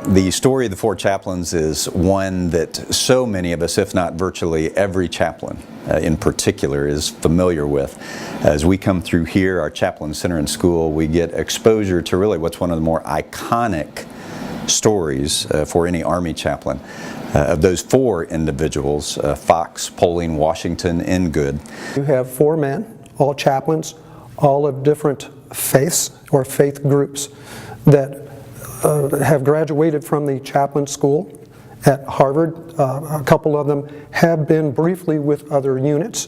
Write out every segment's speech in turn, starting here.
The story of the four chaplains is one that so many of us, if not virtually every chaplain in particular, is familiar with. As we come through here, our chaplain center and school, we get exposure to really what's one of the more iconic stories for any Army chaplain. Of those four individuals, Fox, Poling, Washington, and Goode. You have four men, all chaplains, all of different faiths or faith groups that have graduated from the chaplain school at Harvard. A couple of them have been briefly with other units,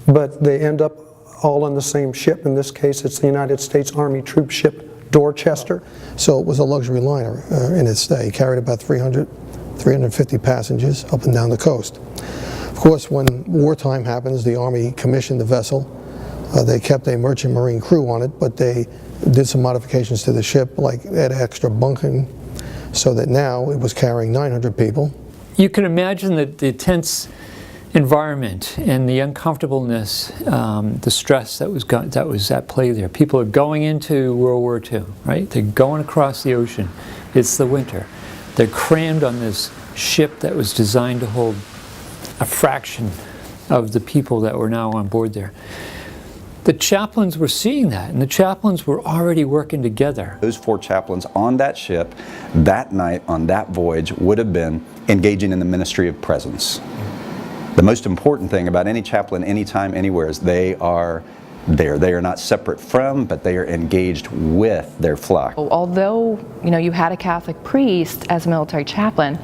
but they end up all on the same ship. In this case, it's the United States Army troop ship Dorchester. So it was a luxury liner in its day. It carried about 350 passengers up and down the coast. Of course, when wartime happens, the Army commissioned the vessel. They kept a merchant marine crew on it, but they did some modifications to the ship, like add extra bunking, so that now it was carrying 900 people. You can imagine that the tense environment and the uncomfortableness, the stress that was at play there. People are going into World War II, right? They're going across the ocean. It's the winter. They're crammed on this ship that was designed to hold a fraction of the people that were now on board there. The chaplains were seeing that, and the chaplains were already working together. Those four chaplains on that ship that night on that voyage would have been engaging in the ministry of presence. The most important thing about any chaplain, anytime, anywhere, is they are there. They are not separate from, but they are engaged with their flock. Although, you had a Catholic priest as a military chaplain,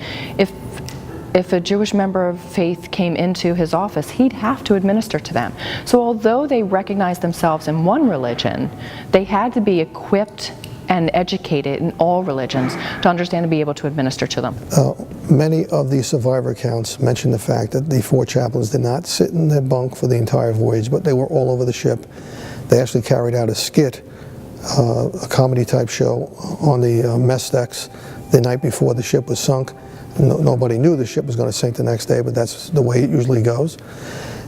if a Jewish member of faith came into his office, he'd have to administer to them. So although they recognized themselves in one religion, they had to be equipped and educated in all religions to understand and be able to administer to them. Many of the survivor accounts mention the fact that the four chaplains did not sit in their bunk for the entire voyage, but they were all over the ship. They actually carried out a skit, a comedy type show on the mess decks the night before the ship was sunk. Nobody knew the ship was going to sink the next day, but that's the way it usually goes.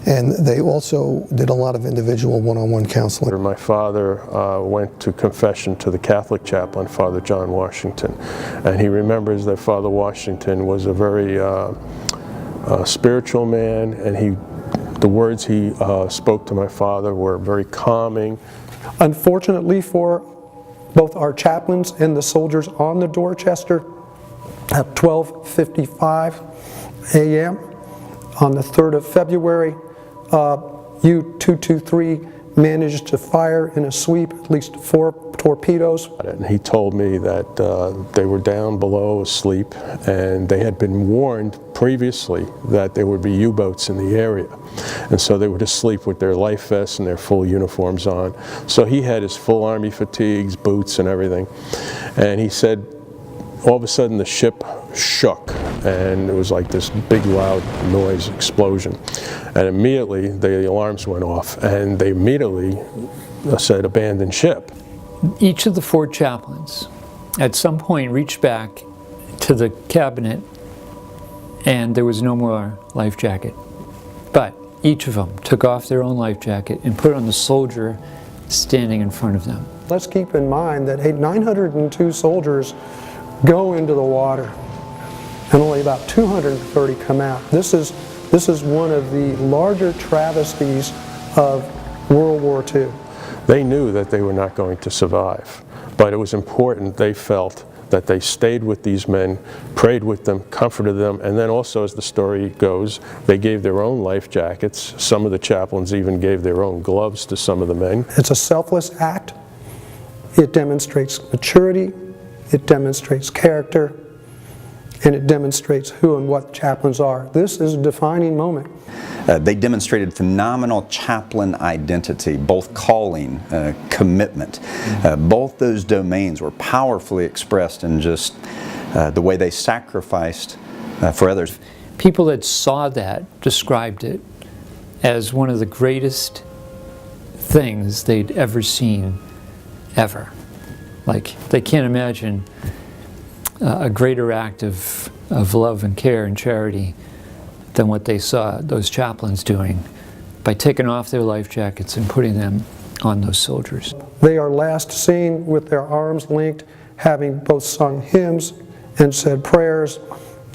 And they also did a lot of individual one-on-one counseling. My father went to confession to the Catholic chaplain, Father John Washington, and he remembers that Father Washington was a very spiritual man, and the words he spoke to my father were very calming. Unfortunately for both our chaplains and the soldiers on the Dorchester, at 12:55 a.m. on the 3rd of February, U-223 managed to fire in a sweep at least 4 torpedoes. And he told me that they were down below asleep, and they had been warned previously that there would be U-boats in the area. And so they were asleep with their life vests and their full uniforms on. So he had his full Army fatigues, boots and everything. And he said, all of a sudden the ship shook, and it was like this big loud noise, explosion. And immediately the alarms went off, and they immediately said abandon ship. Each of the four chaplains at some point reached back to the cabinet, and there was no more life jacket. But each of them took off their own life jacket and put it on the soldier standing in front of them. Let's keep in mind that 902 soldiers go into the water, and only about 230 come out. This is one of the larger travesties of World War II. They knew that they were not going to survive, but it was important, they felt, that they stayed with these men, prayed with them, comforted them, and then also, as the story goes, they gave their own life jackets. Some of the chaplains even gave their own gloves to some of the men. It's a selfless act. It demonstrates maturity. It demonstrates character, and it demonstrates who and what chaplains are. This is a defining moment. They demonstrated phenomenal chaplain identity, both calling, commitment. Both those domains were powerfully expressed in just the way they sacrificed for others. People that saw that described it as one of the greatest things they'd ever seen, ever. Like, they can't imagine a greater act of love and care and charity than what they saw those chaplains doing by taking off their life jackets and putting them on those soldiers. They are last seen with their arms linked, having both sung hymns and said prayers,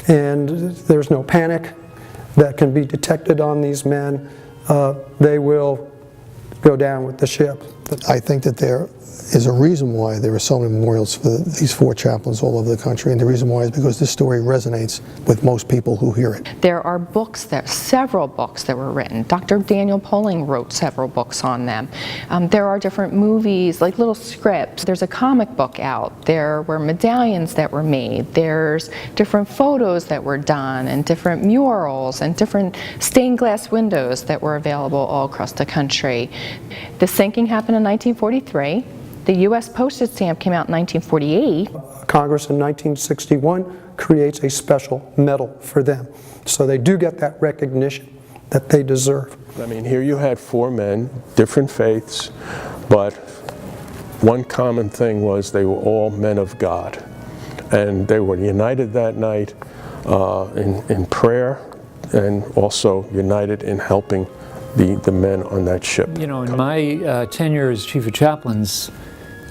and there's no panic that can be detected on these men, they will go down with the ship. I think that there is a reason why there are so many memorials for these 4 chaplains all over the country, and the reason why is because this story resonates with most people who hear it. There are several books that were written. Dr. Daniel Poling wrote several books on them. There are different movies, like little scripts. There's a comic book out. There were medallions that were made. There's different photos that were done, and different murals, and different stained glass windows that were available all across the country. The sinking happened in 1943. The U.S. postage stamp came out in 1948. Congress in 1961 creates a special medal for them. So they do get that recognition that they deserve. I mean, here you had 4 men, different faiths, but one common thing was they were all men of God. And they were united that night in prayer, and also united in helping the men on that ship. You know, in my tenure as Chief of Chaplains,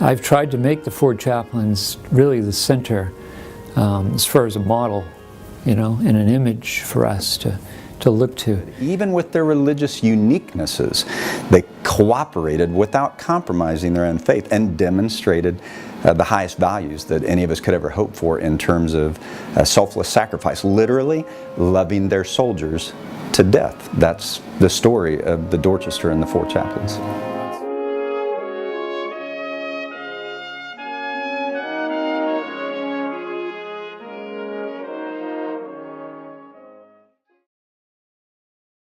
I've tried to make the 4 chaplains really the center as far as a model, you know, and an image for us to look to. Even with their religious uniquenesses, they cooperated without compromising their own faith and demonstrated the highest values that any of us could ever hope for in terms of selfless sacrifice, literally loving their soldiers to death. That's the story of the Dorchester and the 4 chaplains.